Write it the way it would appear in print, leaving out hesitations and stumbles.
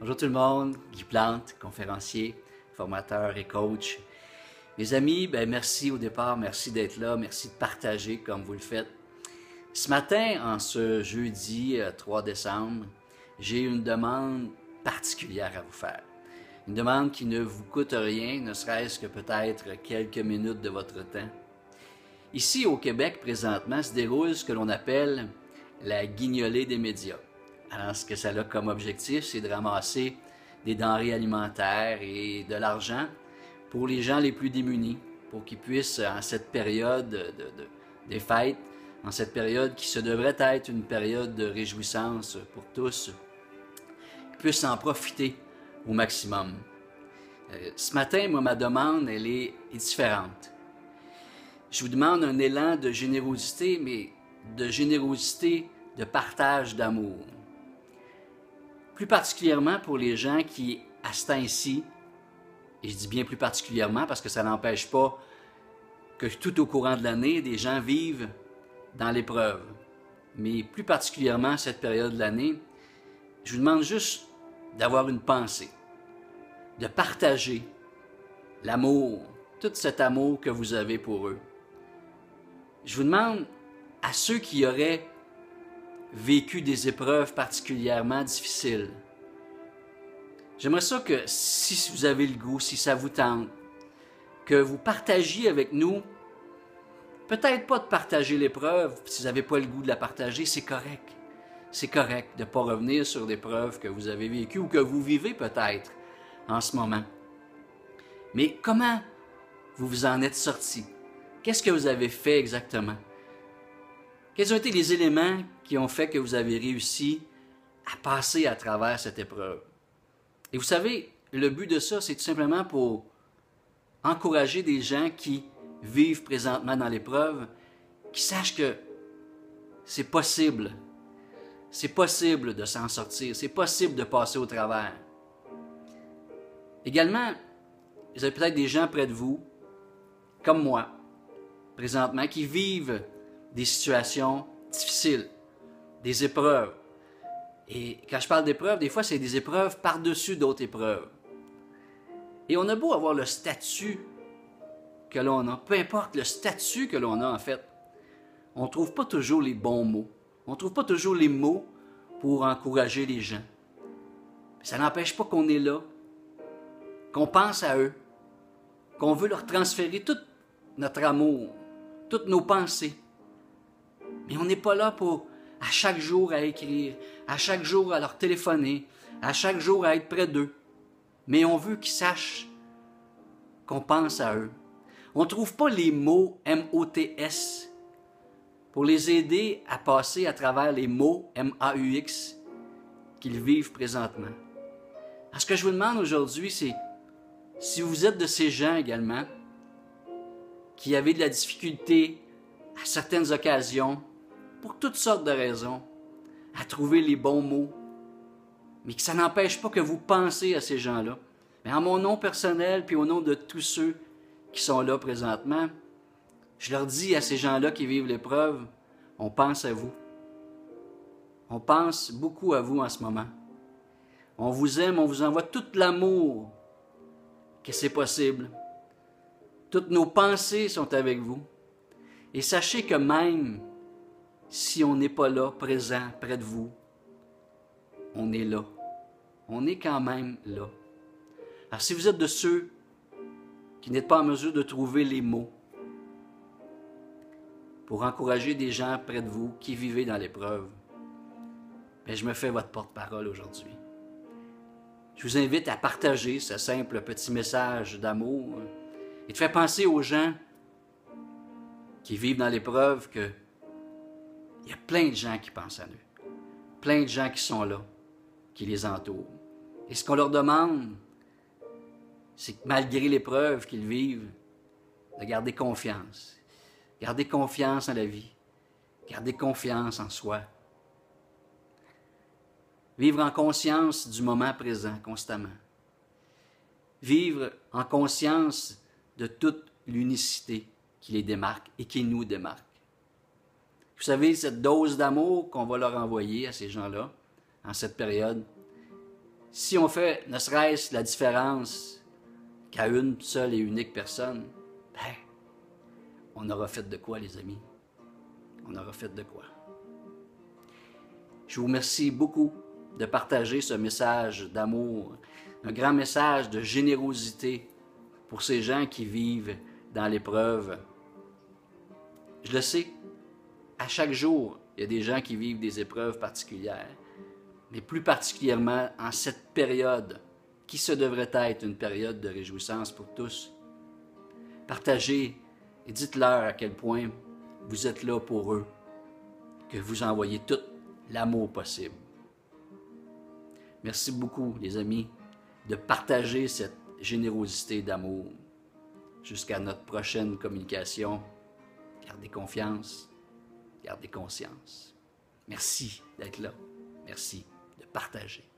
Bonjour tout le monde, Guy Plante, conférencier, formateur et coach. Mes amis, merci au départ, merci d'être là, merci de partager comme vous le faites. Ce matin, en ce jeudi 3 décembre, j'ai une demande particulière à vous faire. Une demande qui ne vous coûte rien, ne serait-ce que peut-être quelques minutes de votre temps. Ici au Québec, présentement, se déroule ce que l'on appelle la guignolée des médias. Alors, ce que ça a comme objectif, c'est de ramasser des denrées alimentaires et de l'argent pour les gens les plus démunis, pour qu'ils puissent, en cette période des fêtes, en cette période qui se devrait être une période de réjouissance pour tous, qu'ils puissent en profiter au maximum. Ce matin, moi, ma demande, elle est différente. Je vous demande un élan de générosité, mais de générosité, de partage d'amour. Plus particulièrement pour les gens qui, à ce temps-ci, et je dis bien plus particulièrement parce que ça n'empêche pas que tout au courant de l'année, des gens vivent dans l'épreuve. Mais plus particulièrement cette période de l'année, je vous demande juste d'avoir une pensée, de partager l'amour, tout cet amour que vous avez pour eux. Je vous demande à ceux qui auraient vécu des épreuves particulièrement difficiles. J'aimerais ça que, si vous avez le goût, si ça vous tente, que vous partagiez avec nous, peut-être pas de partager l'épreuve, si vous n'avez pas le goût de la partager, c'est correct. C'est correct de ne pas revenir sur l'épreuve que vous avez vécue ou que vous vivez peut-être en ce moment. Mais comment vous vous en êtes sortis? Qu'est-ce que vous avez fait exactement? Quels ont été les éléments qui ont fait que vous avez réussi à passer à travers cette épreuve? Et vous savez, le but de ça, c'est tout simplement pour encourager des gens qui vivent présentement dans l'épreuve, qui sachent que c'est possible. C'est possible de s'en sortir. C'est possible de passer au travers. Également, vous avez peut-être des gens près de vous, comme moi, présentement, qui vivent des situations difficiles, des épreuves. Et quand je parle d'épreuves, des fois, c'est des épreuves par-dessus d'autres épreuves. Et on a beau avoir le statut que l'on a, peu importe le statut que l'on a en fait, on ne trouve pas toujours les bons mots. On ne trouve pas toujours les mots pour encourager les gens. Ça n'empêche pas qu'on est là, qu'on pense à eux, qu'on veut leur transférer tout notre amour, toutes nos pensées. Mais on n'est pas là pour, à chaque jour, à écrire, à chaque jour, à leur téléphoner, à chaque jour, à être près d'eux. Mais on veut qu'ils sachent qu'on pense à eux. On ne trouve pas les mots M-O-T-S pour les aider à passer à travers les mots M-A-U-X qu'ils vivent présentement. Alors, ce que je vous demande aujourd'hui, c'est si vous êtes de ces gens également qui avaient de la difficulté à certaines occasions, pour toutes sortes de raisons, à trouver les bons mots, mais que ça n'empêche pas que vous pensez à ces gens-là. Mais en mon nom personnel, puis au nom de tous ceux qui sont là présentement, je leur dis à ces gens-là qui vivent l'épreuve, on pense à vous. On pense beaucoup à vous en ce moment. On vous aime, on vous envoie tout l'amour que c'est possible. Toutes nos pensées sont avec vous. Et sachez que même si on n'est pas là, présent, près de vous, on est là. On est quand même là. Alors si vous êtes de ceux qui n'êtes pas en mesure de trouver les mots pour encourager des gens près de vous qui vivent dans l'épreuve, je me fais votre porte-parole aujourd'hui. Je vous invite à partager ce simple petit message d'amour et de faire penser aux gens qui vivent dans l'épreuve qu'il y a plein de gens qui pensent à eux, plein de gens qui sont là, qui les entourent. Et ce qu'on leur demande, c'est que malgré l'épreuve qu'ils vivent, de garder confiance. Garder confiance en la vie. Garder confiance en soi. Vivre en conscience du moment présent constamment. Vivre en conscience de toute l'unicité qui les démarque et qui nous démarque. Vous savez, cette dose d'amour qu'on va leur envoyer à ces gens-là, en cette période, Si on fait ne serait-ce la différence qu'à une seule et unique personne, ben, on aura fait de quoi, les amis? On aura fait de quoi? Je vous remercie beaucoup de partager ce message d'amour, un grand message de générosité pour ces gens qui vivent dans l'épreuve. Je le sais, à chaque jour, il y a des gens qui vivent des épreuves particulières, mais plus particulièrement en cette période qui se devrait être une période de réjouissance pour tous. Partagez et dites-leur à quel point vous êtes là pour eux, que vous envoyez tout l'amour possible. Merci beaucoup, les amis, de partager cette générosité d'amour. Jusqu'à notre prochaine communication, gardez confiance, gardez conscience. Merci d'être là. Merci de partager.